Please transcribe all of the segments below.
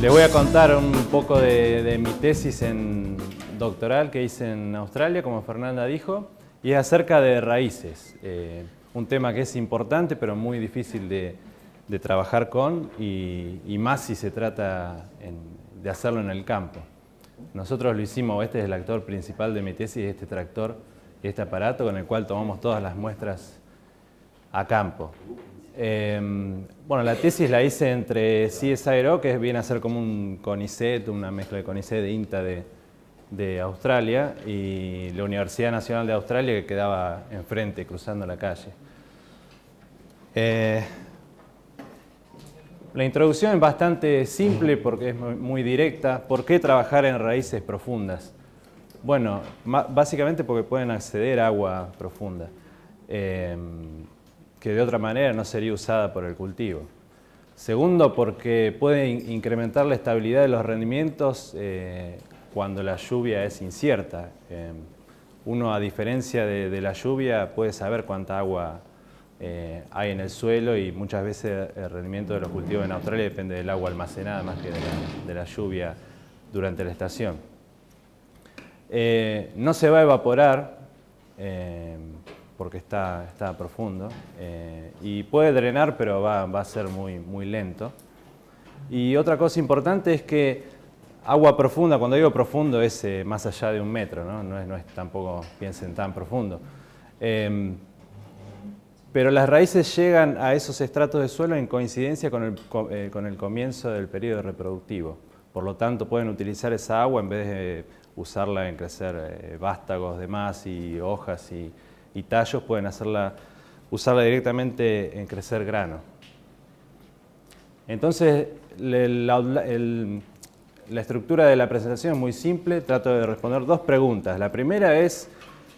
Les voy a contar un poco de mi tesis doctoral que hice en Australia, como Fernanda dijo, y es acerca de raíces. Un tema que es importante pero muy difícil de trabajar con y más si se trata de hacerlo en el campo. Nosotros lo hicimos, este es el actor principal de mi tesis, este tractor, este aparato con el cual tomamos todas las muestras a campo. Bueno, la tesis la hice entre CSIRO, que viene a ser como un CONICET, una mezcla de CONICET de INTA de Australia, y la Universidad Nacional de Australia, que quedaba enfrente, cruzando la calle. La introducción es bastante simple porque es muy directa. ¿Por qué trabajar en raíces profundas? Bueno, básicamente porque pueden acceder a agua profunda, que de otra manera no sería usada por el cultivo. Segundo, porque puede incrementar la estabilidad de los rendimientos cuando la lluvia es incierta. Uno, a diferencia de la lluvia, puede saber cuánta agua hay en el suelo y muchas veces el rendimiento de los cultivos en Australia depende del agua almacenada más que de la lluvia durante la estación. No se va a evaporar porque está profundo y puede drenar, pero va a ser muy lento. Y otra cosa importante es que agua profunda, cuando digo profundo es más allá de 1 metro, ¿no? No es tampoco piensen tan profundo. Pero las raíces llegan a esos estratos de suelo en coincidencia con el comienzo del periodo reproductivo. Por lo tanto, pueden utilizar esa agua en vez de usarla en crecer vástagos de más y hojas y tallos, pueden usarla directamente en crecer grano. Entonces, la estructura de la presentación es muy simple. Trato de responder 2 preguntas. La primera es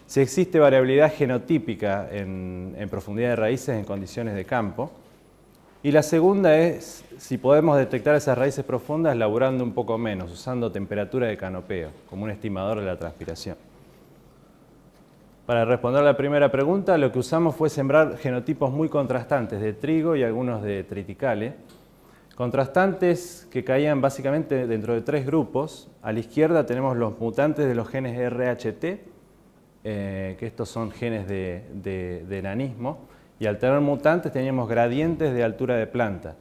si existe variabilidad genotípica en profundidad de raíces en condiciones de campo. Y la segunda es si podemos detectar esas raíces profundas laburando un poco menos, usando temperatura de canopeo como un estimador de la transpiración. Para responder a la primera pregunta, lo que usamos fue sembrar genotipos muy contrastantes de trigo y algunos de triticale. Contrastantes que caían básicamente dentro de 3 grupos. A la izquierda tenemos los mutantes de los genes RHT, que estos son genes de enanismo, y al tener mutantes teníamos gradientes de altura de planta.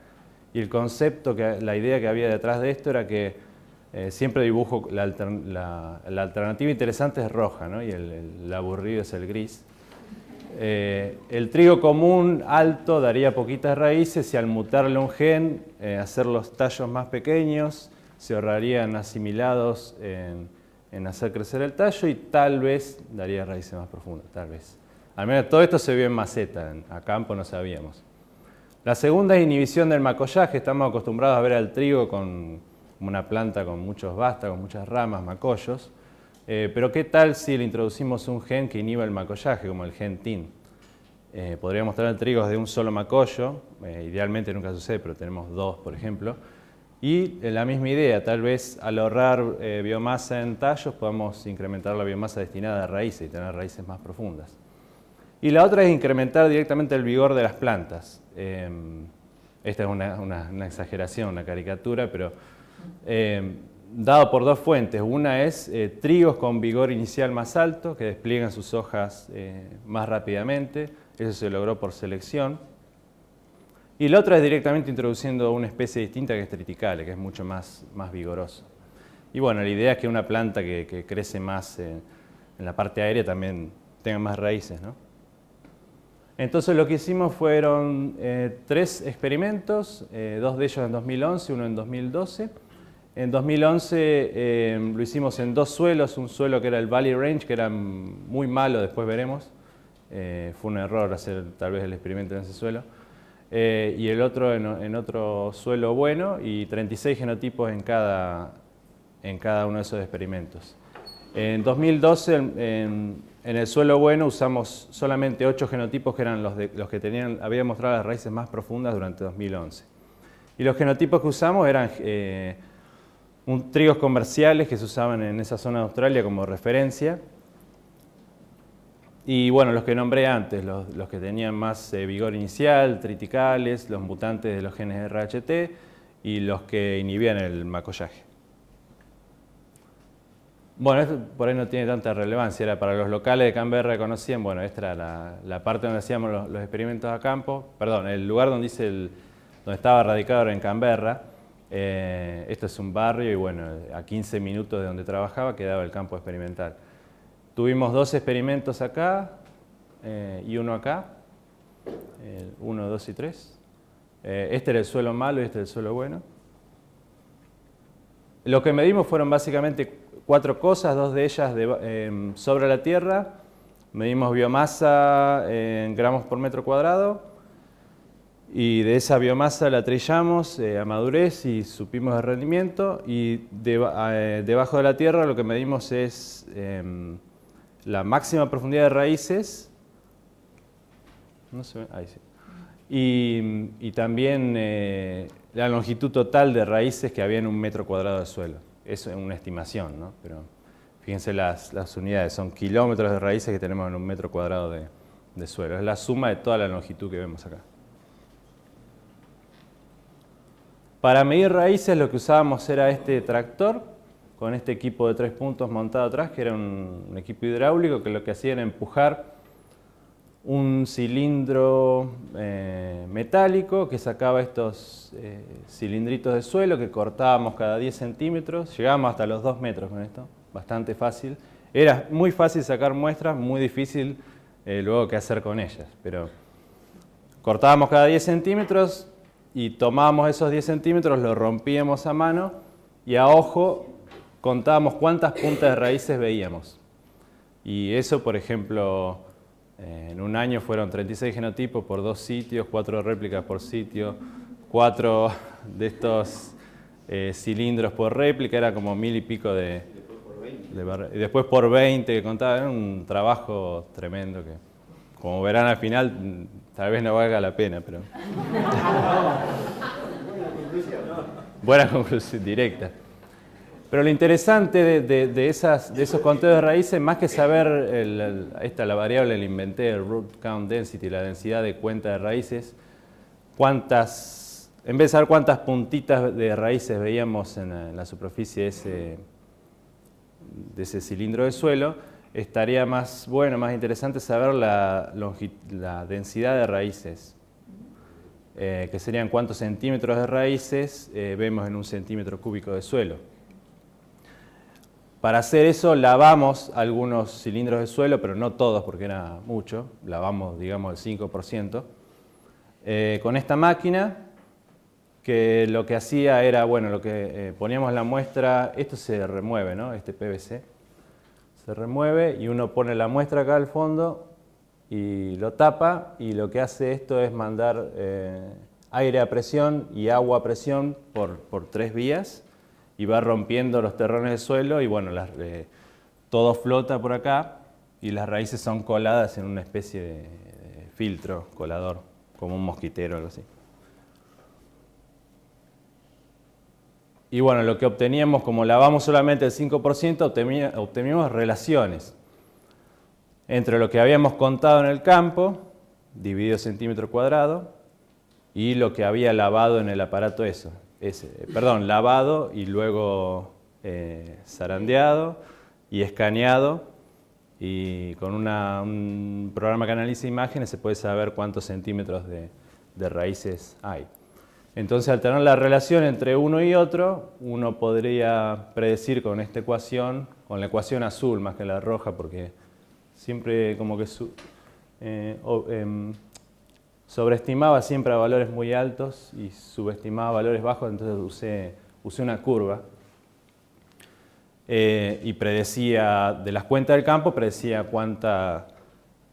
Y el concepto, la idea que había detrás de esto era que siempre dibujo la alternativa interesante es roja, ¿no? Y el aburrido es el gris. El trigo común alto daría poquitas raíces y al mutarle un gen, hacer los tallos más pequeños, se ahorrarían asimilados en hacer crecer el tallo y tal vez daría raíces más profundas, tal vez. Al menos todo esto se vio en maceta, a campo no sabíamos. La segunda es inhibición del macollaje. Estamos acostumbrados a ver al trigo como una planta con muchos vástagos, muchas ramas, macollos. Pero ¿qué tal si le introducimos un gen que inhiba el macollaje, como el gen TIN? Podríamos tener trigos de un solo macollo, idealmente nunca sucede, pero tenemos 2, por ejemplo. Y la misma idea, tal vez al ahorrar biomasa en tallos podamos incrementar la biomasa destinada a raíces y tener raíces más profundas. Y la otra es incrementar directamente el vigor de las plantas. Esta es una exageración, una caricatura, pero dado por 2 fuentes. Una es trigos con vigor inicial más alto, que despliegan sus hojas más rápidamente. Eso se logró por selección. Y la otra es directamente introduciendo una especie distinta que es triticale, que es mucho más vigoroso. Y bueno, la idea es que una planta que crece más en la parte aérea también tenga más raíces, ¿no? Entonces lo que hicimos fueron 3 experimentos, 2 de ellos en 2011, uno en 2012. En 2011 lo hicimos en 2 suelos, un suelo que era el Valley Range, que era muy malo, después veremos. Fue un error hacer tal vez el experimento en ese suelo. Y el otro en otro suelo bueno, y 36 genotipos en cada uno de esos experimentos. En 2012, en el suelo bueno, usamos solamente 8 genotipos que eran los que habían mostrado las raíces más profundas durante 2011. Y los genotipos que usamos eran trigos comerciales que se usaban en esa zona de Australia como referencia. Y bueno, los que nombré antes, los que tenían más vigor inicial, triticales, los mutantes de los genes RHT y los que inhibían el macollaje. Bueno, esto por ahí no tiene tanta relevancia, era para los locales de Canberra que conocían, bueno, esta era la parte donde hacíamos los experimentos a campo, perdón, el lugar donde donde estaba radicado era en Canberra. Esto es un barrio y bueno, a 15 minutos de donde trabajaba quedaba el campo experimental. Tuvimos 2 experimentos acá y uno acá, 1, 2 y 3. Este era el suelo malo y este el suelo bueno. Lo que medimos fueron básicamente 4 cosas, 2 de ellas sobre la tierra. Medimos biomasa en gramos por metro cuadrado y de esa biomasa la trillamos a madurez y supimos el rendimiento, y debajo de la tierra lo que medimos es la máxima profundidad de raíces, no se ve, ahí sí, y también la longitud total de raíces que había en 1 metro cuadrado de suelo. Eso es una estimación, ¿no? Pero fíjense las unidades, son kilómetros de raíces que tenemos en 1 metro cuadrado de suelo. Es la suma de toda la longitud que vemos acá. Para medir raíces lo que usábamos era este tractor con este equipo de 3 puntos montado atrás, que era un equipo hidráulico que lo que hacía era empujar un cilindro metálico que sacaba estos cilindritos de suelo que cortábamos cada 10 centímetros. Llegábamos hasta los 2 metros con esto, bastante fácil. Era muy fácil sacar muestras, muy difícil luego qué hacer con ellas. Pero cortábamos cada 10 centímetros y tomábamos esos 10 centímetros, los rompíamos a mano y a ojo contábamos cuántas puntas de raíces veíamos. Y eso, por ejemplo, en un año fueron 36 genotipos por 2 sitios, 4 réplicas por sitio, 4 de estos cilindros por réplica, era como 1000 y pico y después por 20 que contaba. Era un trabajo tremendo que, como verán al final, tal vez no valga la pena, pero buena conclusión directa. Pero lo interesante de esos conteos de raíces, más que saber la variable la inventé, el root count density, la densidad de cuenta de raíces, en vez de saber cuántas puntitas de raíces veíamos en la superficie de ese cilindro de suelo, estaría más bueno, más interesante saber la densidad de raíces, que serían cuántos centímetros de raíces vemos en 1 centímetro cúbico de suelo. Para hacer eso lavamos algunos cilindros de suelo, pero no todos porque era mucho, lavamos digamos el 5%, con esta máquina que lo que hacía era, bueno, poníamos la muestra, esto se remueve, ¿no? Este PVC se remueve y uno pone la muestra acá al fondo y lo tapa, y lo que hace esto es mandar aire a presión y agua a presión por 3 vías. Y va rompiendo los terrones del suelo y bueno, todo flota por acá y las raíces son coladas en una especie de filtro colador, como un mosquitero o algo así. Y bueno, lo que obteníamos, como lavamos solamente el 5%, obteníamos relaciones entre lo que habíamos contado en el campo, dividido centímetro cuadrado, y lo que había lavado en el aparato lavado y luego zarandeado y escaneado, y con un programa que analiza imágenes se puede saber cuántos centímetros de raíces hay. Entonces, al tener la relación entre uno y otro, uno podría predecir con esta ecuación, con la ecuación azul más que la roja, porque siempre como que sobreestimaba siempre a valores muy altos y subestimaba valores bajos, entonces usé una curva y predecía, de las cuentas del campo, predecía cuánta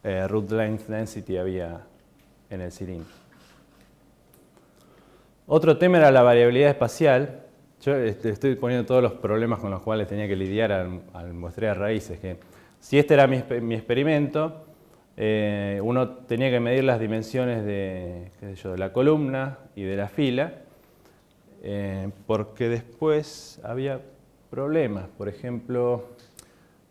root length density había en el cilindro. Otro tema era la variabilidad espacial. Yo estoy poniendo todos los problemas con los cuales tenía que lidiar al muestrear raíces. Que si este era mi experimento, uno tenía que medir las dimensiones de la columna y de la fila, porque después había problemas. Por ejemplo,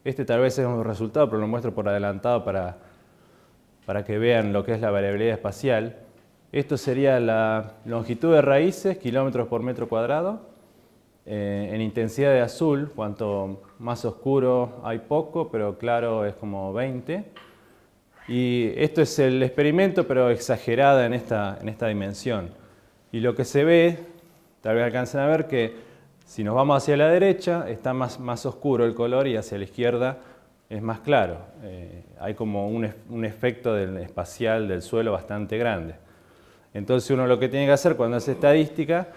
este tal vez es un resultado, pero lo muestro por adelantado para que vean lo que es la variabilidad espacial. Esto sería la longitud de raíces, kilómetros por metro cuadrado. En intensidad de azul, cuanto más oscuro hay poco, pero claro es como 20. Y esto es el experimento, pero exagerada en esta dimensión. Y lo que se ve, tal vez alcancen a ver que si nos vamos hacia la derecha está más oscuro el color y hacia la izquierda es más claro. Hay como un efecto espacial del suelo bastante grande. Entonces uno lo que tiene que hacer cuando hace estadística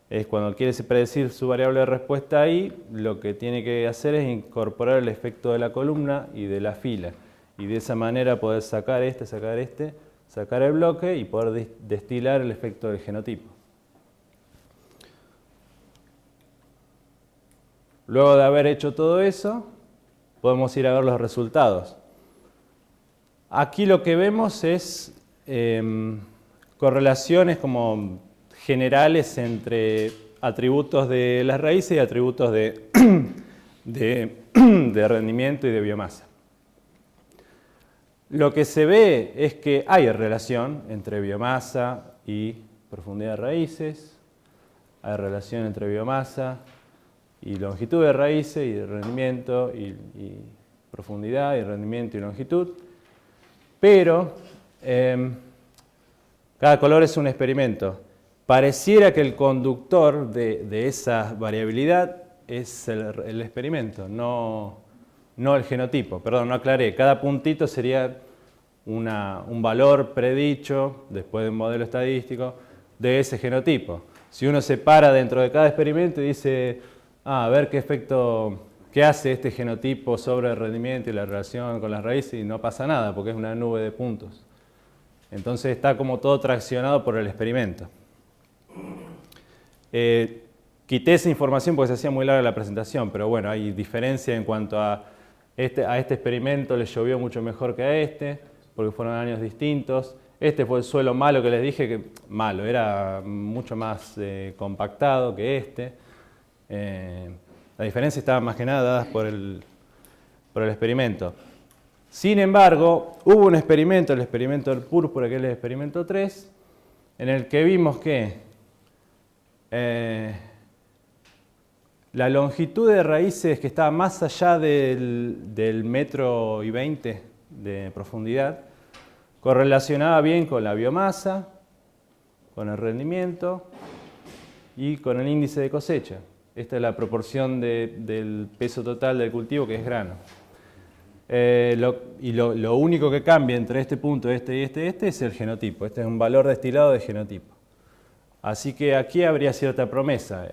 es cuando quiere predecir su variable de respuesta ahí, lo que tiene que hacer es incorporar el efecto de la columna y de la fila. Y de esa manera poder sacar sacar el bloque y poder destilar el efecto del genotipo. Luego de haber hecho todo eso, podemos ir a ver los resultados. Aquí lo que vemos es correlaciones como generales entre atributos de las raíces y atributos de rendimiento y de biomasa. Lo que se ve es que hay relación entre biomasa y profundidad de raíces, hay relación entre biomasa y longitud de raíces y rendimiento y profundidad y rendimiento y longitud, pero cada color es un experimento. Pareciera que el conductor de esa variabilidad es el experimento, no el genotipo. Perdón, no aclaré. Cada puntito sería un valor predicho, después de un modelo estadístico, de ese genotipo. Si uno se para dentro de cada experimento y dice, a ver qué hace este genotipo sobre el rendimiento y la relación con las raíces, y no pasa nada, porque es una nube de puntos. Entonces está como todo traccionado por el experimento. Quité esa información porque se hacía muy larga la presentación, pero bueno, hay diferencia en cuanto a este experimento le llovió mucho mejor que a este, porque fueron años distintos. Este fue el suelo malo que les dije, que malo, era mucho más compactado que este. La diferencia estaba más que nada dada por el experimento. Sin embargo, hubo un experimento, el experimento del púrpura, que es el experimento 3, en el que vimos que la longitud de raíces que estaba más allá del metro y 20 de profundidad correlacionaba bien con la biomasa, con el rendimiento y con el índice de cosecha. Esta es la proporción del peso total del cultivo, que es grano. Lo único que cambia entre este punto, este y este es el genotipo. Este es un valor destilado de genotipo. Así que aquí habría cierta promesa.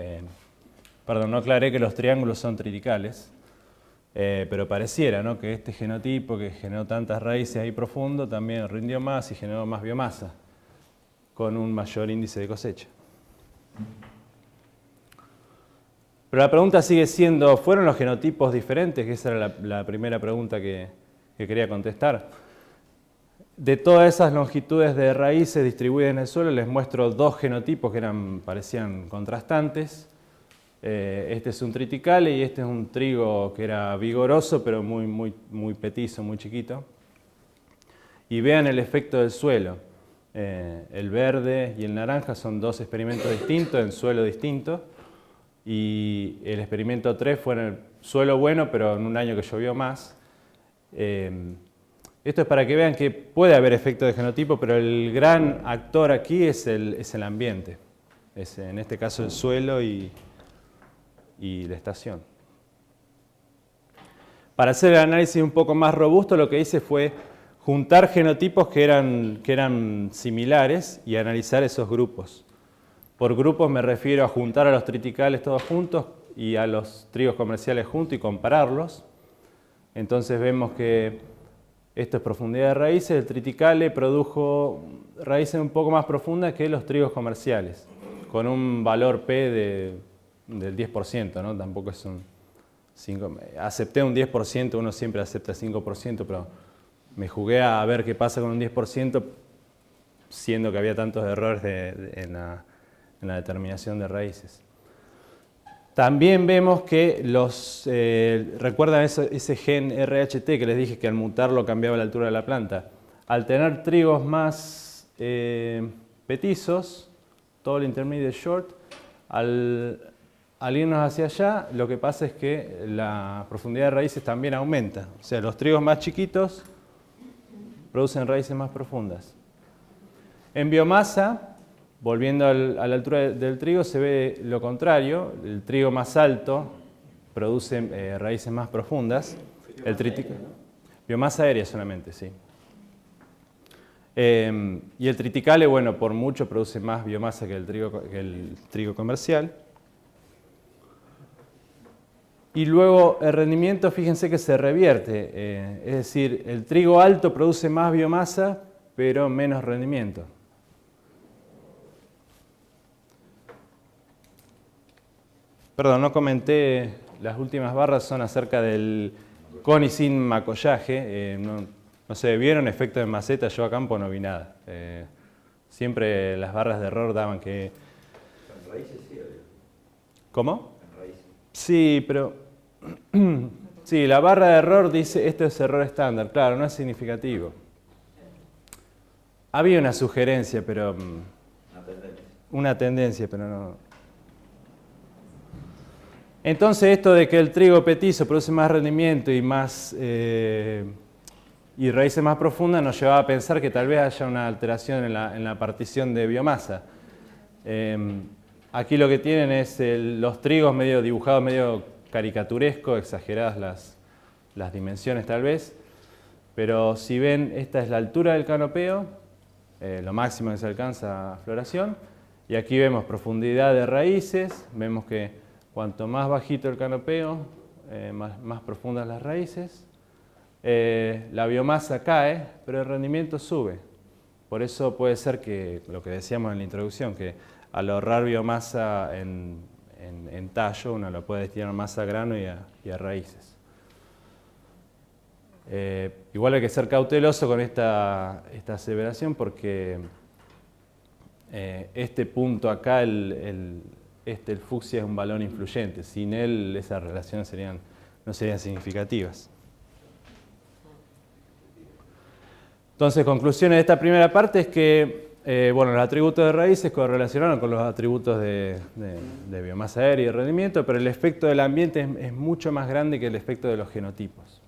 Perdón, no aclaré que los triángulos son triticales, pero pareciera, ¿no?, que este genotipo que generó tantas raíces ahí profundo también rindió más y generó más biomasa, con un mayor índice de cosecha. Pero la pregunta sigue siendo, ¿fueron los genotipos diferentes? Que esa era la primera pregunta que quería contestar. De todas esas longitudes de raíces distribuidas en el suelo, les muestro dos genotipos que parecían contrastantes. Este es un triticale y este es un trigo que era vigoroso, pero muy petizo, muy chiquito. Y vean el efecto del suelo. El verde y el naranja son dos experimentos distintos en suelo distinto. Y el experimento 3 fue en el suelo bueno, pero en un año que llovió más. Esto es para que vean que puede haber efecto de genotipo, pero el gran actor aquí es el ambiente. Es en este caso el suelo y la estación. Para hacer el análisis un poco más robusto, lo que hice fue juntar genotipos que eran similares y analizar esos grupos. Por grupos me refiero a juntar a los triticales todos juntos y a los trigos comerciales juntos y compararlos. Entonces vemos que esto es profundidad de raíces. El triticale produjo raíces un poco más profundas que los trigos comerciales, con un valor P del 10%, ¿no? Tampoco es un 5%. Acepté un 10%, uno siempre acepta 5%, pero me jugué a ver qué pasa con un 10%, siendo que había tantos errores en la determinación de raíces. También vemos que ¿recuerdan ese gen RHT que les dije que al mutarlo cambiaba la altura de la planta? Al tener trigos más petizos, todo el intermediate short. Al irnos hacia allá, lo que pasa es que la profundidad de raíces también aumenta. O sea, los trigos más chiquitos producen raíces más profundas. En biomasa, volviendo a la altura del trigo, se ve lo contrario. El trigo más alto produce raíces más profundas. Biomasa aérea solamente, sí. Y el triticale, bueno, por mucho produce más biomasa que el trigo comercial. Y luego el rendimiento, fíjense que se revierte. Es decir, el trigo alto produce más biomasa, pero menos rendimiento. Perdón, no comenté, las últimas barras son acerca del con y sin macollaje. No sé, ¿vieron efecto de maceta? Yo a campo no vi nada. Siempre las barras de error daban que... ¿En raíces sí? ¿Cómo? En raíces. Sí, pero... sí, la barra de error dice, esto es error estándar. Claro, no es significativo. Había una sugerencia, pero... Una tendencia, pero no... Entonces esto de que el trigo petizo produce más rendimiento y raíces más profundas nos llevaba a pensar que tal vez haya una alteración en la partición de biomasa. Aquí lo que tienen es los trigos medio dibujados, medio caricaturesco, exageradas las dimensiones tal vez, pero si ven, esta es la altura del canopeo, lo máximo que se alcanza a floración, y aquí vemos profundidad de raíces, vemos que cuanto más bajito el canopeo, más profundas las raíces. La biomasa cae, pero el rendimiento sube. Por eso puede ser que, lo que decíamos en la introducción, que al ahorrar biomasa en tallo, uno lo puede destinar más a grano y a raíces. Igual hay que ser cauteloso con esta aseveración porque este punto acá, el fucsia es un valor influyente. Sin él esas relaciones no serían significativas. Entonces, conclusiones de esta primera parte es que bueno, los atributos de raíces correlacionaron con los atributos de biomasa aérea y de rendimiento, pero el efecto del ambiente es mucho más grande que el efecto de los genotipos.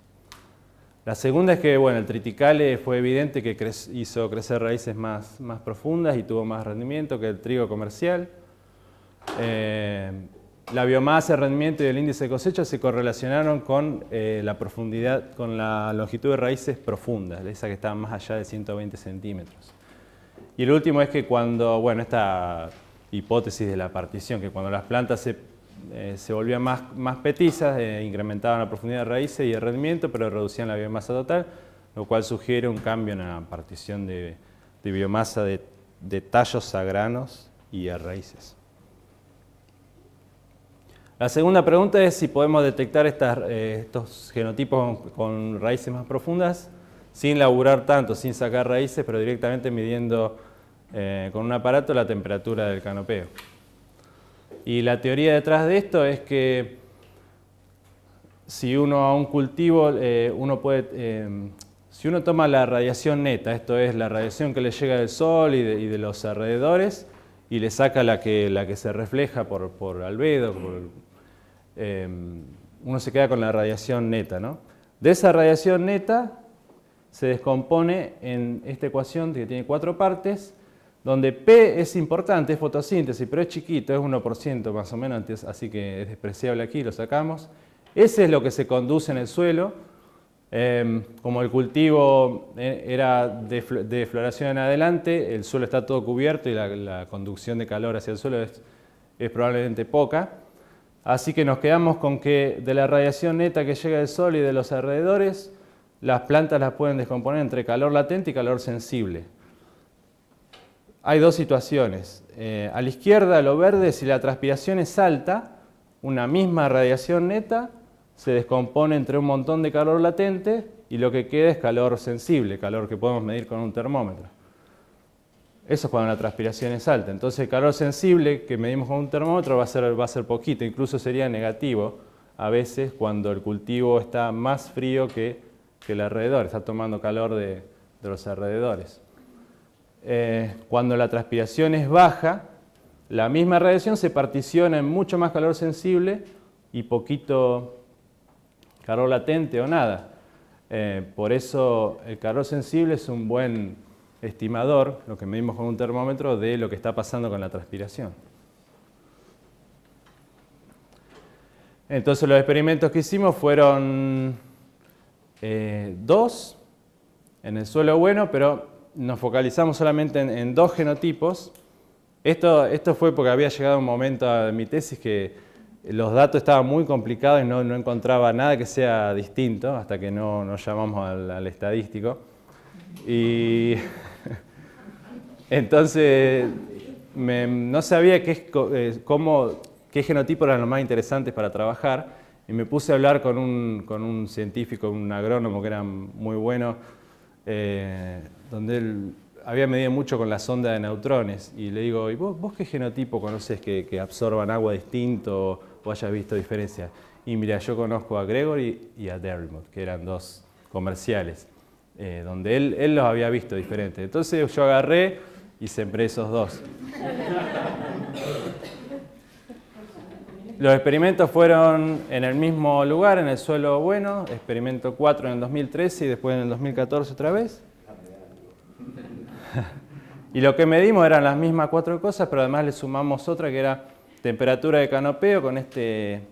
La segunda es que bueno, el triticale fue evidente que hizo crecer raíces más profundas y tuvo más rendimiento que el trigo comercial. La biomasa, el rendimiento y el índice de cosecha se correlacionaron con la profundidad, con la longitud de raíces profundas, esa que estaban más allá de 120 centímetros. Y el último es que cuando, bueno, esta hipótesis de la partición, que cuando las plantas se volvían más petizas, incrementaban la profundidad de raíces y el rendimiento, pero reducían la biomasa total, lo cual sugiere un cambio en la partición de biomasa de tallos a granos y a raíces. La segunda pregunta es si podemos detectar estos genotipos con raíces más profundas sin laburar tanto, sin sacar raíces, pero directamente midiendo con un aparato la temperatura del canopeo. Y la teoría detrás de esto es que si uno a un cultivo, si uno toma la radiación neta, esto es la radiación que le llega del sol y de los alrededores, y le saca la que se refleja por albedo, uno se queda con la radiación neta, ¿no? De esa radiación neta se descompone en esta ecuación que tiene 4 partes, donde P es importante, es fotosíntesis, pero es chiquito, es 1% más o menos, así que es despreciable aquí, lo sacamos. Ese es lo que se conduce en el suelo. Como el cultivo era de floración en adelante, el suelo está todo cubierto y la conducción de calor hacia el suelo es probablemente poca. Así que nos quedamos con que de la radiación neta que llega del sol y de los alrededores, las plantas las pueden descomponer entre calor latente y calor sensible. Hay dos situaciones. A la izquierda, lo verde, si la transpiración es alta, una misma radiación neta se descompone entre un montón de calor latente y lo que queda es calor sensible, calor que podemos medir con un termómetro. Eso es cuando la transpiración es alta. Entonces el calor sensible que medimos con un termómetro va a ser poquito, incluso sería negativo a veces cuando el cultivo está más frío que el alrededor, está tomando calor de los alrededores. cuando la transpiración es baja, la misma radiación se particiona en mucho más calor sensible y poquito calor latente o nada. Por eso el calor sensible es un buen estimador, lo que medimos con un termómetro, de lo que está pasando con la transpiración. Entonces los experimentos que hicimos fueron dos en el suelo bueno, pero nos focalizamos solamente en dos genotipos. Esto fue porque había llegado un momento a mi tesis que los datos estaban muy complicados y no encontraba nada que sea distinto hasta que no nos llamamos al estadístico. Y entonces no sabía qué genotipos eran los más interesantes para trabajar y me puse a hablar con un científico, un agrónomo que era muy bueno, donde él había medido mucho con la sonda de neutrones y le digo, ¿y vos qué genotipo conoces que absorban agua distinto o hayas visto diferencias? Y mira, yo conozco a Gregory y a Derrimut, que eran dos comerciales, donde él los había visto diferentes. Entonces yo agarré y sembré esos dos. Los experimentos fueron en el mismo lugar, en el suelo bueno, experimento 4 en el 2013 y después en el 2014 otra vez. Y lo que medimos eran las mismas 4 cosas, pero además le sumamos otra que era temperatura de canopeo con ese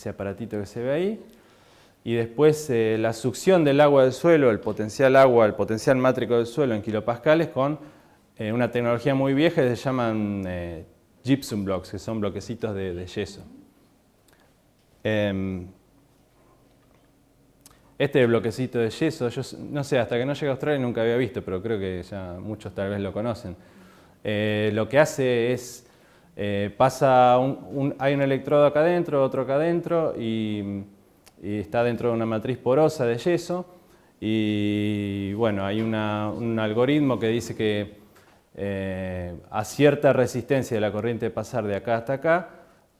aparatito que se ve ahí. Y después la succión del agua del suelo, el potencial agua, el potencial mátrico del suelo en kilopascales con una tecnología muy vieja que se llaman gypsum blocks, que son bloquecitos de yeso. Este bloquecito de yeso, yo no sé, hasta que no llegué a Australia nunca había visto, pero creo que ya muchos tal vez lo conocen. Lo que hace es, hay un electrodo acá adentro, otro acá adentro, y está dentro de una matriz porosa de yeso. Y bueno, hay un algoritmo que dice que a cierta resistencia de la corriente de pasar de acá hasta acá,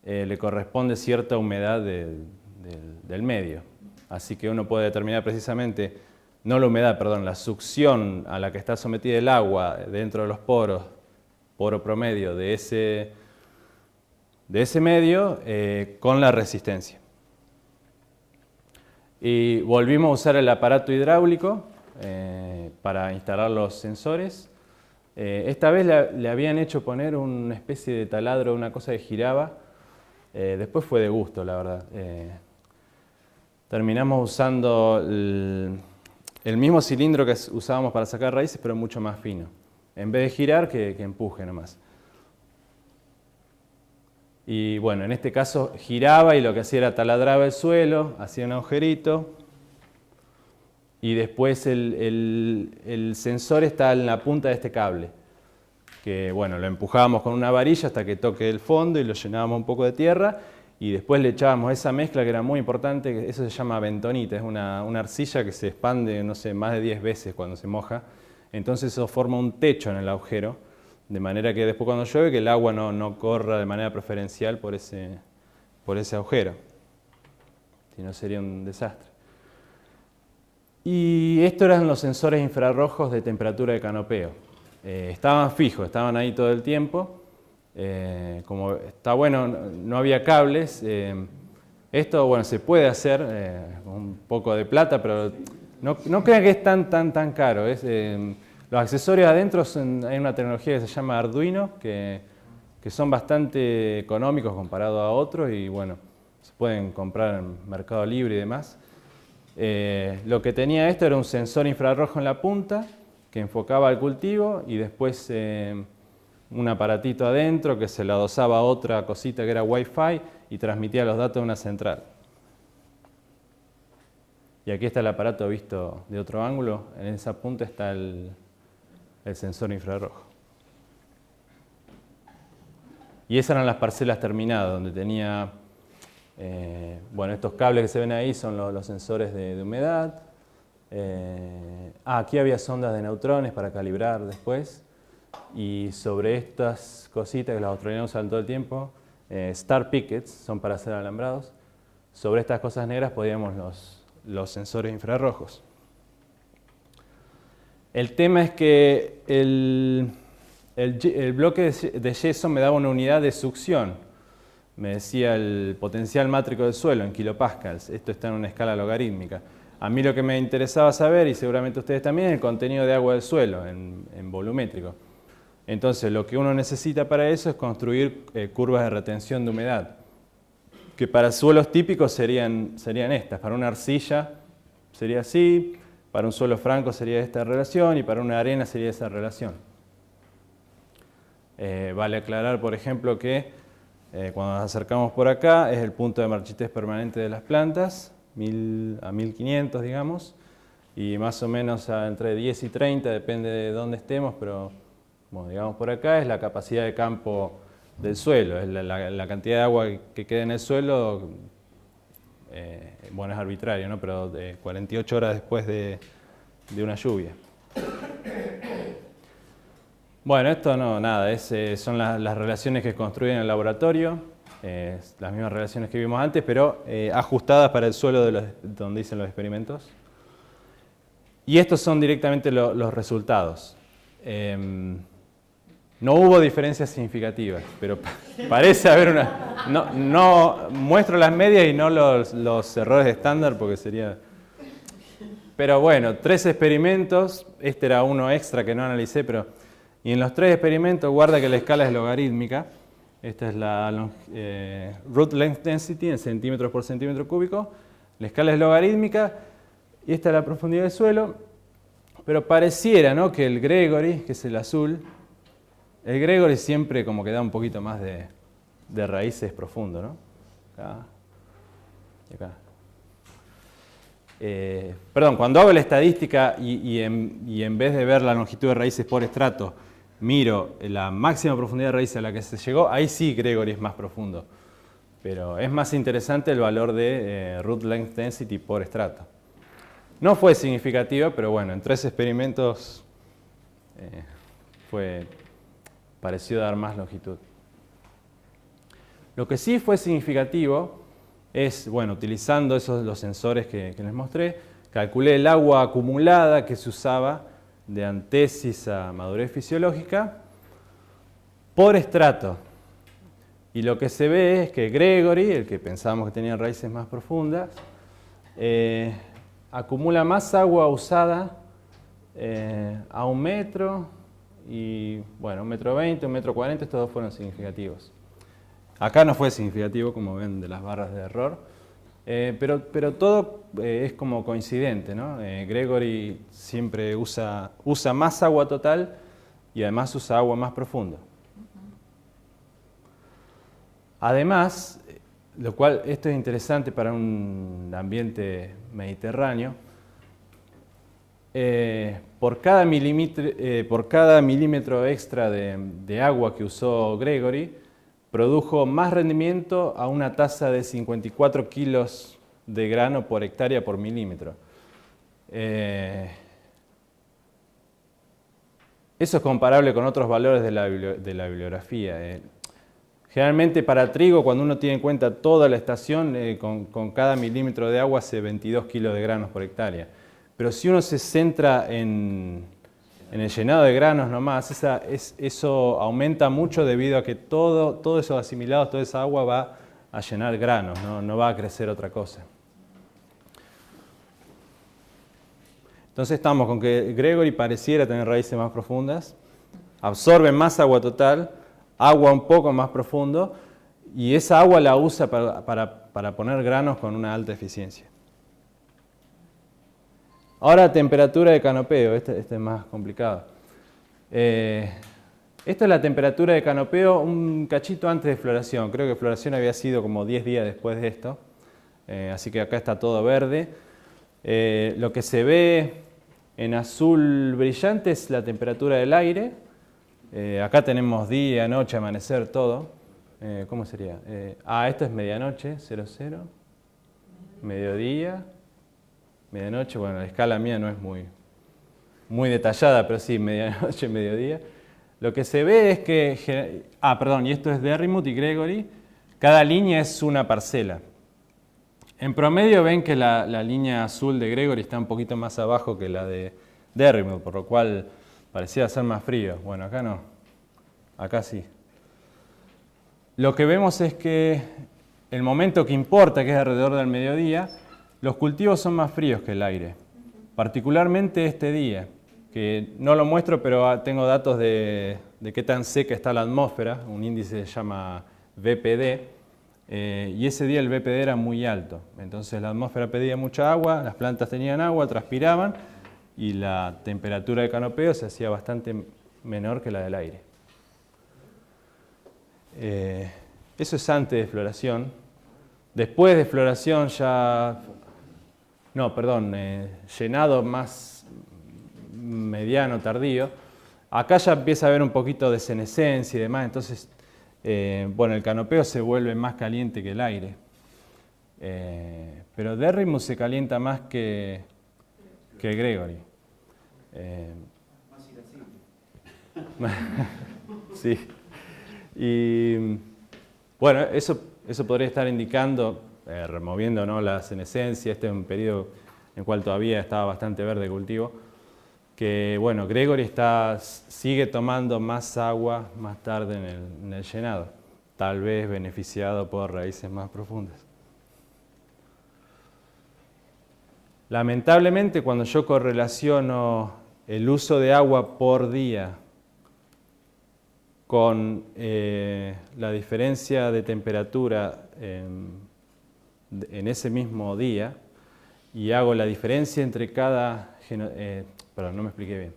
le corresponde cierta humedad del medio. Así que uno puede determinar precisamente, no la humedad, perdón, la succión a la que está sometida el agua dentro de los poros, poro promedio de ese medio, con la resistencia. Y volvimos a usar el aparato hidráulico para instalar los sensores. Esta vez le habían hecho poner una especie de taladro, una cosa que giraba. Después fue de gusto, la verdad. Terminamos usando el mismo cilindro que usábamos para sacar raíces, pero mucho más fino. En vez de girar, que empuje nomás. Y bueno, en este caso giraba y lo que hacía era taladraba el suelo, hacía un agujerito. Y después el sensor está en la punta de este cable. Que bueno, lo empujábamos con una varilla hasta que toque el fondo y lo llenábamos un poco de tierra. Y después le echábamos esa mezcla que era muy importante, que eso se llama bentonita, es una arcilla que se expande, no sé, más de 10 veces cuando se moja. Entonces eso forma un techo en el agujero, de manera que después cuando llueve que el agua no corra de manera preferencial por ese agujero. Si no sería un desastre. Y estos eran los sensores infrarrojos de temperatura de canopeo. Estaban fijos, estaban ahí todo el tiempo. Como está bueno, no había cables. Esto, bueno, se puede hacer con un poco de plata, pero no crean que es tan caro. Los accesorios adentro hay una tecnología que se llama Arduino, que son bastante económicos comparado a otros y bueno, se pueden comprar en Mercado Libre y demás. Lo que tenía esto era un sensor infrarrojo en la punta que enfocaba al cultivo y después un aparatito adentro que se le adosaba a otra cosita que era Wi-Fi y transmitía los datos a una central. Y aquí está el aparato visto de otro ángulo, en esa punta está el sensor infrarrojo. Y esas eran las parcelas terminadas, donde tenía, bueno, estos cables que se ven ahí son los sensores de humedad. Aquí había sondas de neutrones para calibrar después. Y sobre estas cositas que los australianos usan todo el tiempo, star pickets, son para hacer alambrados. Sobre estas cosas negras podíamos los sensores infrarrojos. El tema es que el bloque de yeso me daba una unidad de succión. Me decía el potencial mátrico del suelo en kilopascals. Esto está en una escala logarítmica. A mí lo que me interesaba saber, y seguramente ustedes también, es el contenido de agua del suelo en volumétrico. Entonces, lo que uno necesita para eso es construir curvas de retención de humedad, que para suelos típicos serían estas. Para una arcilla sería así, para un suelo franco sería esta relación y para una arena sería esa relación. Vale aclarar, por ejemplo, que cuando nos acercamos por acá es el punto de marchitez permanente de las plantas, a 1500, digamos, y más o menos entre 10 y 30, depende de dónde estemos, pero bueno, digamos por acá es la capacidad de campo del suelo, es la cantidad de agua que queda en el suelo, bueno, es arbitrario, ¿no? Pero 48 horas después de una lluvia. Bueno, esto no, nada, son las relaciones que construyen en el laboratorio, las mismas relaciones que vimos antes, pero ajustadas para el suelo donde dicen los experimentos. Y estos son directamente los resultados. No hubo diferencias significativas, pero parece haber una... No muestro las medias y no los errores estándar porque sería... Pero bueno, 3 experimentos, este era uno extra que no analicé, pero... Y en los 3 experimentos, guarda que la escala es logarítmica. Esta es la root length density en centímetros por centímetro cúbico. La escala es logarítmica y esta es la profundidad del suelo. Pero pareciera, ¿no?, que el Gregory, que es el azul, el Gregory siempre como que da un poquito más de raíces profundo, ¿no? Acá y acá. Perdón, cuando hago la estadística y en vez de ver la longitud de raíces por estrato, miro la máxima profundidad de raíz a la que se llegó, ahí sí Gregory es más profundo. Pero es más interesante el valor de root length density por estrato. No fue significativa, pero bueno, en 3 experimentos pareció dar más longitud. Lo que sí fue significativo es, bueno, utilizando los sensores que les mostré, calculé el agua acumulada que se usaba de antesis a madurez fisiológica por estrato. Y lo que se ve es que Gregory, el que pensábamos que tenía raíces más profundas, acumula más agua usada a 1 metro y, bueno, 1,20 m, 1,40 m, estos dos fueron significativos. Acá no fue significativo, como ven, de las barras de error, pero todo es como coincidente, ¿no? Gregory siempre usa más agua total y además usa agua más profunda. Además, lo cual esto es interesante para un ambiente mediterráneo, por cada milímetro extra de agua que usó Gregory, produjo más rendimiento a una tasa de 54 kilos de grano por hectárea por milímetro. Eso es comparable con otros valores de la bibliografía. Generalmente para trigo, cuando uno tiene en cuenta toda la estación, con cada milímetro de agua hace 22 kilos de granos por hectárea. Pero si uno se centra en el llenado de granos nomás, eso aumenta mucho debido a que todos esos asimilados, toda esa agua va a llenar granos, no va a crecer otra cosa. Entonces estamos con que Gregory pareciera tener raíces más profundas, absorbe más agua total, agua un poco más profundo, y esa agua la usa para poner granos con una alta eficiencia. Ahora, temperatura de canopeo, este es más complicado. Esta es la temperatura de canopeo un cachito antes de floración. Creo que floración había sido como 10 días después de esto. Así que acá está todo verde. Lo que se ve en azul brillante es la temperatura del aire. Acá tenemos día, noche, amanecer, todo. ¿Cómo sería? Esto es medianoche, 00. Mediodía. Medianoche, bueno, la escala mía no es muy detallada, pero sí, medianoche, mediodía. Lo que se ve es que... perdón, y esto es Derrimut y Gregory. Cada línea es una parcela. En promedio ven que la línea azul de Gregory está un poquito más abajo que la de Derrimut, por lo cual parecía ser más frío. Bueno, acá no, acá sí. Lo que vemos es que el momento que importa, que es alrededor del mediodía, los cultivos son más fríos que el aire, particularmente este día, que no lo muestro, pero tengo datos de qué tan seca está la atmósfera, un índice se llama VPD, y ese día el VPD era muy alto, entonces la atmósfera pedía mucha agua, las plantas tenían agua, transpiraban, y la temperatura de canopeo se hacía bastante menor que la del aire. Eso es antes de floración. Después de floración ya... No, perdón, llenado más mediano, tardío. Acá ya empieza a haber un poquito de senescencia y demás, entonces, bueno, el canopeo se vuelve más caliente que el aire. Pero Derrimut se calienta más que el Gregory. Más sí. Y bueno, eso podría estar indicando, removiendo, ¿no?, la senescencia, este es un periodo en el cual todavía estaba bastante verde el cultivo, que bueno, Gregory sigue tomando más agua más tarde en el llenado, tal vez beneficiado por raíces más profundas. Lamentablemente, cuando yo correlaciono el uso de agua por día con la diferencia de temperatura en ese mismo día y hago la diferencia entre cada... perdón, no me expliqué bien.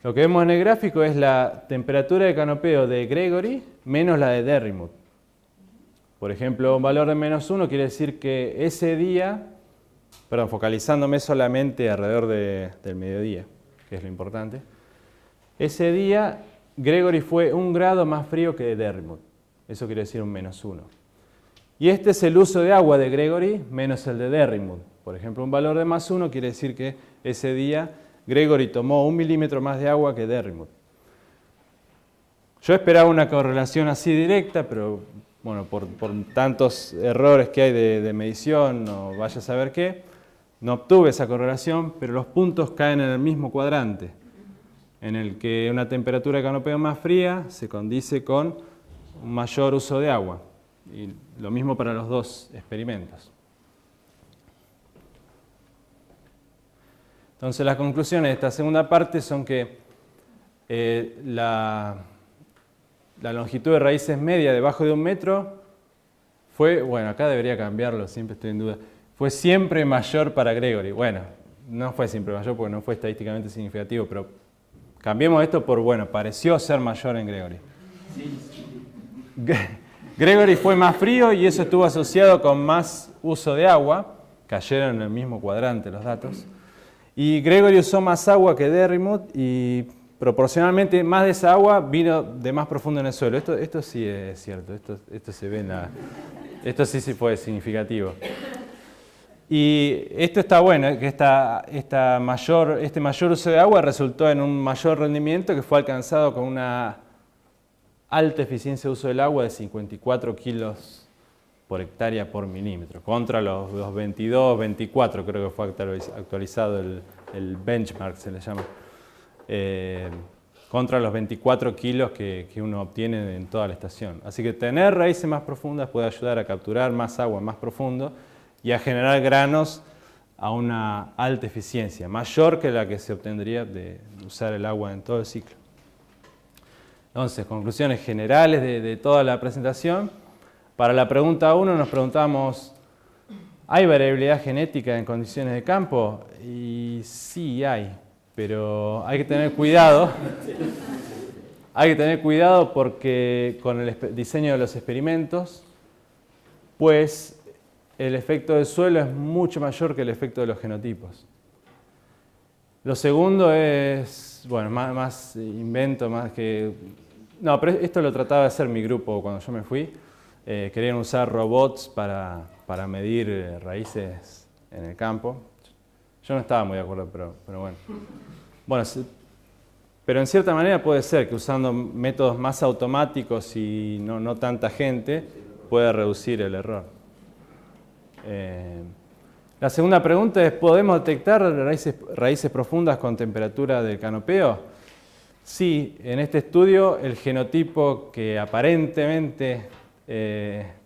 Lo que vemos en el gráfico es la temperatura de canopeo de Gregory menos la de Derrimut. Por ejemplo, un valor de -1 quiere decir que ese día, perdón, focalizándome solamente alrededor del mediodía, que es lo importante, ese día Gregory fue 1 grado más frío que Derrimut. Eso quiere decir un -1. Y este es el uso de agua de Gregory menos el de Derrimut. Por ejemplo, un valor de +1 quiere decir que ese día Gregory tomó 1 milímetro más de agua que Derrimut. Yo esperaba una correlación así directa, pero bueno, por tantos errores que hay de medición, o vaya a saber qué, no obtuve esa correlación, pero los puntos caen en el mismo cuadrante, en el que una temperatura de canopeo más fría se condice con un mayor uso de agua. Y lo mismo para los dos experimentos. Entonces las conclusiones de esta segunda parte son que la longitud de raíces media debajo de 1 metro fue, bueno, acá debería cambiarlo, siempre estoy en duda, fue siempre mayor para Gregory. Bueno, no fue siempre mayor porque no fue estadísticamente significativo, pero cambiemos esto por, bueno, pareció ser mayor en Gregory. Gregory fue más frío y eso estuvo asociado con más uso de agua, cayeron en el mismo cuadrante los datos. Y Gregory usó más agua que Derrimut y proporcionalmente más de esa agua vino de más profundo en el suelo. Esto sí es cierto, esto se ve en la... Esto sí fue significativo. Y esto está bueno, que este mayor uso de agua resultó en un mayor rendimiento que fue alcanzado con una alta eficiencia de uso del agua de 54 kilos por hectárea por milímetro, contra los 22, 24 creo que fue actualizado el benchmark, se le llama, contra los 24 kilos que uno obtiene en toda la estación. Así que tener raíces más profundas puede ayudar a capturar más agua más profundo y a generar granos a una alta eficiencia, mayor que la que se obtendría de usar el agua en todo el ciclo. Entonces, conclusiones generales de toda la presentación. Para la pregunta 1 nos preguntamos, ¿hay variabilidad genética en condiciones de campo? Y sí hay, pero hay que tener cuidado. Hay que tener cuidado porque con el diseño de los experimentos, pues el efecto del suelo es mucho mayor que el efecto de los genotipos. Lo segundo es, bueno, más invento, más que... No, pero esto lo trataba de hacer mi grupo cuando yo me fui. Querían usar robots para medir raíces en el campo. Yo no estaba muy de acuerdo, pero bueno. Bueno, pero en cierta manera puede ser que usando métodos más automáticos y no tanta gente, pueda reducir el error. La segunda pregunta es, ¿podemos detectar raíces profundas con temperatura del canopeo? Sí, en este estudio el genotipo que aparentemente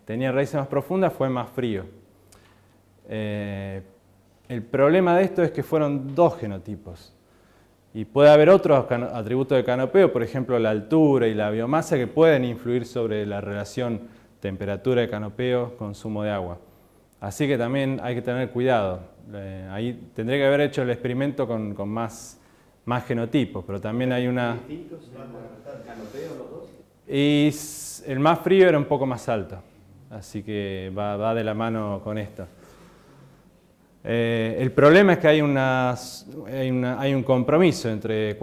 tenía raíces más profundas fue más frío. El problema de esto es que fueron dos genotipos. Y puede haber otros atributos del canopeo, por ejemplo la altura y la biomasa, que pueden influir sobre la relación temperatura de canopeo, consumo de agua. Así que también hay que tener cuidado. Ahí tendría que haber hecho el experimento con más genotipos, pero también hay una... ¿Distintos en canopeo los dos? Y el más frío era un poco más alto, así que va de la mano con esto. El problema es que hay un compromiso entre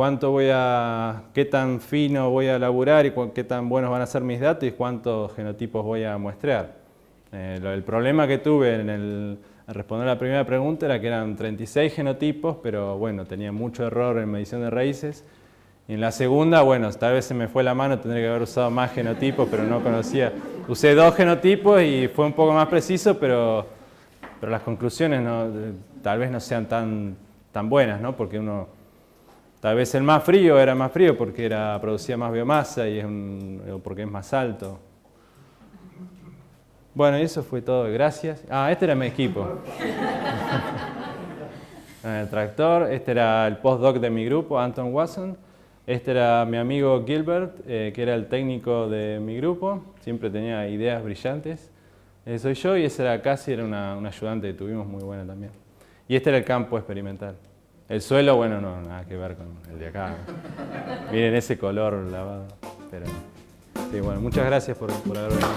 qué tan fino voy a laburar y qué tan buenos van a ser mis datos y cuántos genotipos voy a muestrear. El problema que tuve al responder a la primera pregunta era que eran 36 genotipos, pero bueno, tenía mucho error en medición de raíces. Y en la segunda, bueno, tal vez se me fue la mano, tendría que haber usado más genotipos, pero no conocía. Usé 2 genotipos y fue un poco más preciso, pero las conclusiones tal vez no sean tan buenas, ¿no? Porque tal vez el más frío era más frío porque producía más biomasa o porque es más alto. Bueno, y eso fue todo, gracias. Este era mi equipo. El tractor, este era el postdoc de mi grupo, Anton Wasson. Este era mi amigo Gilbert, que era el técnico de mi grupo, siempre tenía ideas brillantes. Soy yo y ese era Cassie, era una ayudante que tuvimos muy buena también. Y este era el campo experimental. El suelo, bueno, no, nada que ver con el de acá. Miren ese color lavado. Pero, sí, bueno, muchas gracias por haber venido.